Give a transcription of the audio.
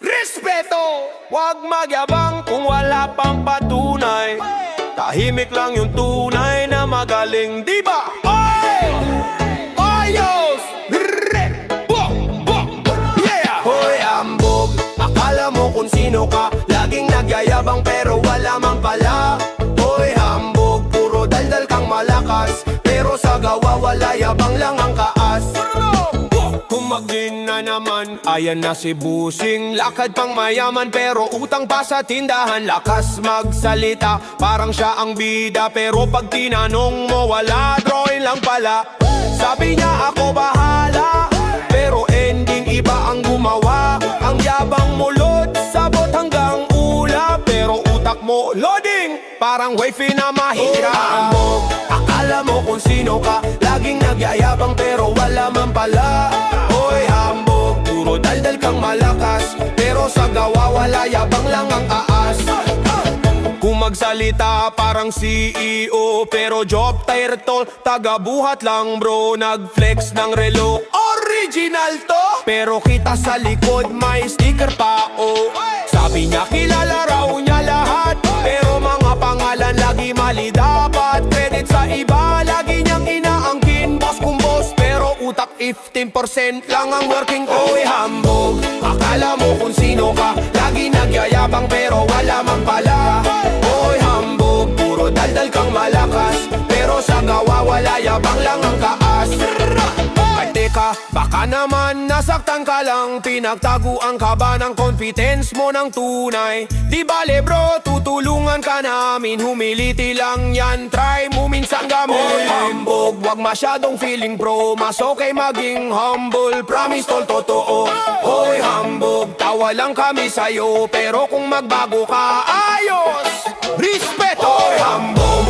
Respeto! Huwag magyabang kung wala pang patunay. Tahimik lang yung tunay na magaling, di ba? Oy! Ayos! Yeah! Hoy, ambog! Akala mo kung sino ka, laging nagyayabang pero wala mang pala. Hoy, ambog! Puro daldal kang malakas, pero sa gawa wala, yabang lang ang kaas. Humagin na naman, ayan na si Busing. Lakad pang mayaman pero utang pa sa tindahan. Lakas magsalita, parang siya ang bida, pero pag tinanong mo wala, drawing lang pala. Sabi niya ako bahala, pero ending iba ang gumawa. Ang yabang mo load, sabot hanggang ula, pero utak mo loading, parang wifi na mahira. Akala mo kung sino ka, laging nagyayabang pero wala man pala. Hoy, hambog, puro daldal kang malakas, pero sa gawa wala, yabang lang ang aas. Kung magsalita parang CEO, pero job title, taga-buhat lang bro. Nag-flex ng relo, original to, pero kita sa likod may sticker pa, oh. Sabi niya kilala raw niya lahat, pero mga pangalan lagi mali. Dapat credit sa iba, lagi niyang inaangkin. Boss kung boss, pero utak 15% lang ang working. Oy, hambog, akala mo kung sino ka, lagi nagyayabang pero wala man pala. Oy, hambog, puro daldal kang malakas, pero sa gawa wala, yabang lang ang kaas. Ay teka, baka naman nasaktan ka lang, pinagtaguan ka ba ng confidence mo ng tunay? Di bale bro, tutulungan ka namin, humiliti lang yan, try mo minsan gamit. Oy, hambog, wag masyadong feeling pro, mas okay maging humble, promise tol totoo. Oy, hambog, tawa lang kami sa'yo, pero kung magbago ka, ayos! Respeto! Oy, hambog,